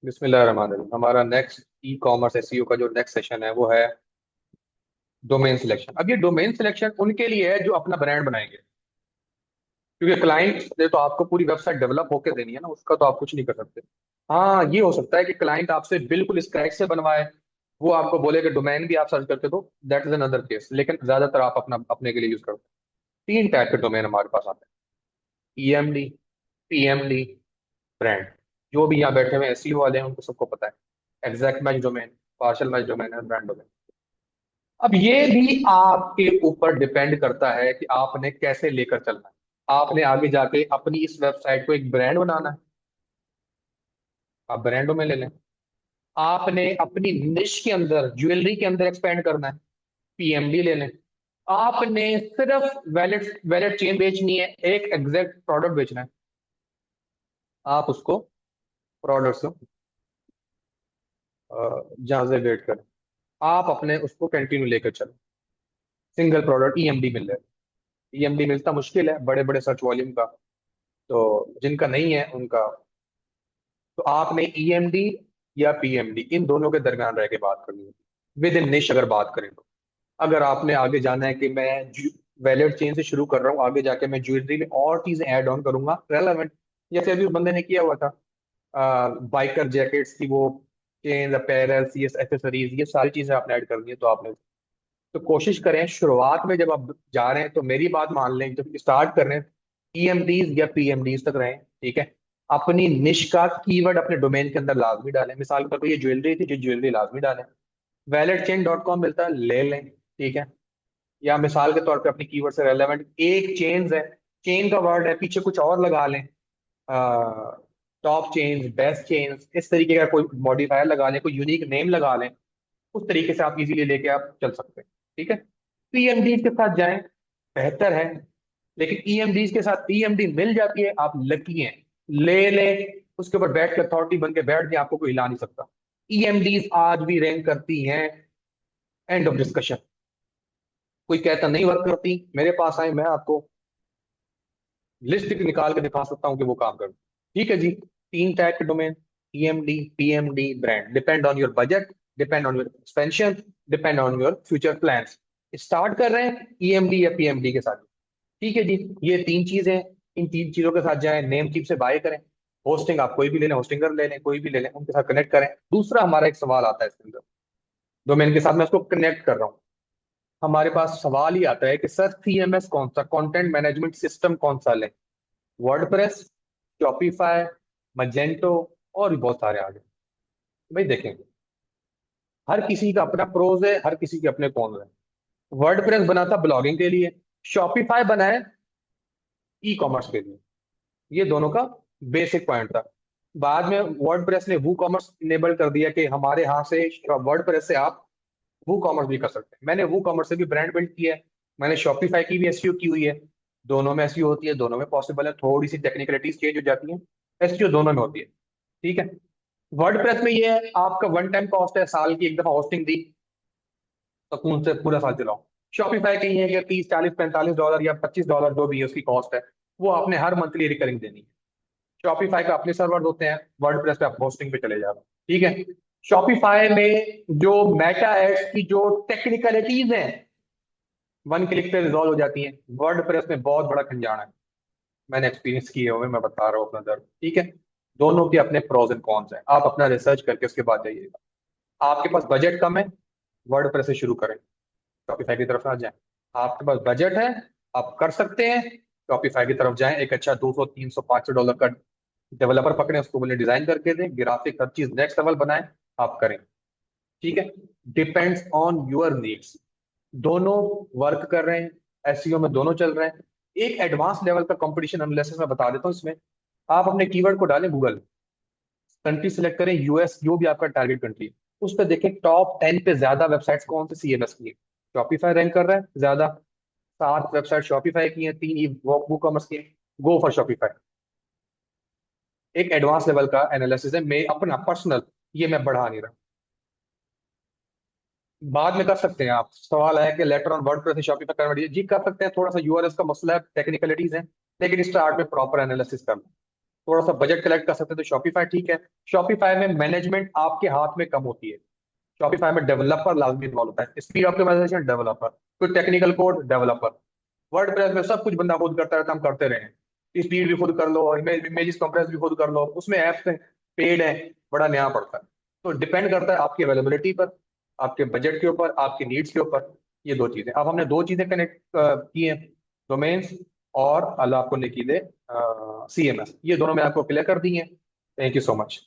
बिस्मिल्लाहिर्रहमानिर्रहीम। हमारा next e commerce SEO का जो नेक्स्ट सेशन है वो है डोमेन सिलेक्शन। अब ये डोमेन सिलेक्शन उनके लिए है जो अपना ब्रांड बनाएंगे, क्योंकि क्लाइंट ने तो आपको पूरी वेबसाइट डेवलप होकर देनी है ना, उसका तो आप कुछ नहीं कर सकते। हाँ, ये हो सकता है कि क्लाइंट आपसे बिल्कुल स्क्रैच से बनवाए, वो आपको बोले कि डोमेन भी आप सर्च करके दो, दैट इज अनदर केस, लेकिन ज्यादातर आप अपना अपने के लिए यूज करते हैं। तीन टाइप के डोमेन हमारे पास आते हैं: ईएमडी, पीएमडी, ब्रांड। जो भी यहाँ बैठे हुए एसईओ वाले हैं उनको सबको पता है exact match domain, partial match domain है, ब्रांड डोमेन। अब ये भी आपके ऊपर डिपेंड करता है कि आपने कैसे लेकर चलना है। आपने आगे जाके अपनी इस वेबसाइट को एक ब्रांड बनाना है, आप ब्रांडों में ले लें। आपने अपनी निश के अंदर, ज्वेलरी के अंदर एक्सपेंड करना है, पीएमडी ले लें। आपने सिर्फ वैलेट वैलेट चेन बेचनी है, एक एग्जैक्ट प्रोडक्ट बेचना है, आप उसको प्रोडक्ट्स जहां से वेट करें, आप अपने उसको कंटिन्यू लेकर चलें। सिंगल प्रोडक्ट ईएमडी मिल रहा है। ईएमडी मिलता मुश्किल है बड़े बड़े सर्च वॉल्यूम का, तो जिनका नहीं है उनका, तो आपने ईएमडी या पीएमडी इन दोनों के दरमियान रह के बात करनी होगी विद इन निश। अगर बात करें तो अगर आपने आगे जाना है कि मैं वैलेट चेन से शुरू कर रहा हूँ, आगे जाके मैं ज्वेलरी में और चीजें ऐड ऑन करूंगा रेलेवेंट, जैसे अभी उस बंदे ने किया हुआ था, बाइकर जैकेट्स की वो चेन, अपैरल्स, ये एक्सेसरीज, ये सारी चीजें आपने ऐड करनी है, तो आपने तो कोशिश करें शुरुआत में जब आप जा रहे हैं तो मेरी बात मान लें, जब स्टार्ट कर रहे हैं ईएमडीज या पीएमडीज तक रहें, ठीक है। अपनी निश का कीवर्ड अपने डोमेन के अंदर लाजमी डालें। मिसाल के तौर पर ये ज्वेलरी थी, जो ज्वेलरी लाजमी डालें। वैलेटचेन.com मिलता है, ले लें, ठीक है। या मिसाल के तौर पे अपनी कीवर्ड से रेलेवेंट एक चेन्स है, चेन का वर्ड है, पीछे कुछ और लगा लें, टॉप चेन्स, बेस्ट चेन्स, इस तरीके का कोई मॉडिफायर लगा लें, कोई यूनिक नेम लगा लें। उस तरीके से आप इजीली लेके आप चल सकते हैं, ठीक है। पीएमडीज के साथ जाएं, बेहतर है। लेकिन ईएमडीज के साथ पीएमडी मिल जाती है, आप लकी हैं, ले लें। उसके ऊपर बैठ के अथॉरिटी बन के बैठ जाए, आपको कोई हिला नहीं सकता। ईएमडीज आज भी रैंक करती हैं, एंड ऑफ डिस्कशन। कोई कहता नहीं वर्क करती, मेरे पास आए, मैं आपको लिस्ट निकाल के दिखा सकता हूँ कि वो काम कर। ठीक है जी। तीन टाइप के domain: EMD, PMD, brand. Depend on your budget, depend on your expansion, depend on your future plans. Start कर रहे हैं ईएमडी या पीएमडी के साथ, ठीक है जी। ये तीन चीजें, इन तीन चीजों के साथ जाएं, नेम टीप से बाय करें। होस्टिंग आप कोई भी ले लें, होस्टिंगर ले लें, कोई भी ले लें, उनके साथ कनेक्ट करें। दूसरा हमारा एक सवाल आता है इसके अंदर, डोमेन के साथ मैं उसको कनेक्ट कर रहा हूँ, हमारे पास सवाल ही आता है कि सर सीएमएस कौन सा, कंटेंट मैनेजमेंट सिस्टम कौन सा लें? वर्डप्रेस, शॉपिफाई, मजेंटो, और भी बहुत सारे आगे। भाई देखें, हर किसी का अपना प्रोज है, हर किसी के अपने कॉन्स है। वर्डप्रेस बना था ब्लॉगिंग के लिए, शॉपिफाई बना है ई कॉमर्स के लिए। ये दोनों का बेसिक पॉइंट था। बाद में वर्डप्रेस ने वू कॉमर्स इनेबल कर दिया कि हमारे यहाँ से वर्डप्रेस से आप वू कॉमर्स भी कर सकते हैं। मैंने वू कॉमर्स से भी ब्रांड बिल्ड किया है, मैंने शॉपिफाई की भी एसईओ की हुई है। दोनों में एसईओ होती है, दोनों में पॉसिबल है, थोड़ी सी टेक्निकलिटीज चेंज हो जाती है, एसईओ दोनों में होती है, ठीक है। वर्डप्रेस में ये है, आपका वन टाइम कॉस्ट है, साल की एक दफा होस्टिंग दी, सुकून से पूरा साल चलाओ। शॉपिफाई की है कि 30, 40, 45 डॉलर या $25 जो भी है उसकी कॉस्ट है, वो आपने हर मंथली रिकरिंग देनी है। शॉपिफाई का अपने सर्वर होते हैं, वर्डप्रेस पे आप होस्टिंग पे चले जाओ, ठीक है। शॉपिफाई में जो मेटा एड्स की जो टेक्निकलिटीज हैं, वन क्लिक पे रिजॉल्व हो जाती हैं। वर्डप्रेस में बहुत बड़ा खंजाना है, मैंने एक्सपीरियंस किए हुए, मैं बता रहा हूँ अपना दर्द, ठीक है। दोनों के अपने प्रोज एंड कॉन्स हैं, आप अपना रिसर्च करके उसके बाद जाइएगा। आपके पास बजट कम है, वर्डप्रेस से शुरू करें, शॉपिफाई की तरफ ना जाएं। आपके पास बजट है, आप कर सकते हैं, शॉपिफाई की तरफ जाएं। एक अच्छा 200, 300, $500 का डेवलपर पकड़े, उसको बोले डिजाइन करके दें, ग्राफिक हर चीज नेक्स्ट लेवल बनाएं, आप करें, ठीक है। Depends on your needs. दोनों वर्क कर रहे हैं, एसईओ में दोनों चल रहे हैं। एक एडवांस लेवल का कंपटीशन एनालिसिस मैं बता देता हूँ इसमें। आप अपने कीवर्ड को डालें गूगल, कंट्री सिलेक्ट करें यूएस, जो भी आपका टारगेट कंट्री, उस पर देखें टॉप 10 पे ज्यादा वेबसाइट्स कौन से सीएमएस की है। शॉपिफाई रैंक कर रहा है ज्यादा, 7 वेबसाइट शॉपिफाई की है, 3 वो कॉमर्स की है, गो फॉर शॉपिफाई। एक एडवांस लेवल का एनालिसिस है, मैं अपना पर्सनल, ये मैं बढ़ा नहीं रहा। बाद में कर सकते हैं आप, सवाल है कि लेटर ऑन वर्डप्रेस से शॉपिफाई कन्वर्ट, जी कर सकते हैं, थोड़ा सा यूआरएस का मसला है, टेक्निकलिटीज है, लेकिन स्टार्ट में प्रॉपर एनालिसिस करना। थोड़ा सा बजट कलेक्ट कर सकते हैं तो शॉपिफाई ठीक है। शॉपिफाई में मैनेजमेंट आपके हाथ में कम होती है। शॉपिफाई में डेवलपर लाजमी इन्वॉल्व होता है, स्पीड ऑप्टिमाइजेशन डेवलपर, कोई टेक्निकल कोड डेवलपर। वर्डप्रेस में सब कुछ बंदा खुद करता रहता है, हम करते रहे। स्पीड भी खुद कर लो, इमेजेस कंप्रेस भी खुद कर लो, उसमें ऐप्स हैं पेड है, बड़ा नया पड़ता है। तो डिपेंड करता है आपकी अवेलेबिलिटी पर, आपके बजट के ऊपर, आपकी नीड्स के ऊपर। ये दो चीजें, अब हमने दो चीजें कनेक्ट की हैं, डोमेन्स और अल्लाह आपको ने की दे CMS, ये दोनों मैं आपको क्लियर कर दी हैं। Thank you so much.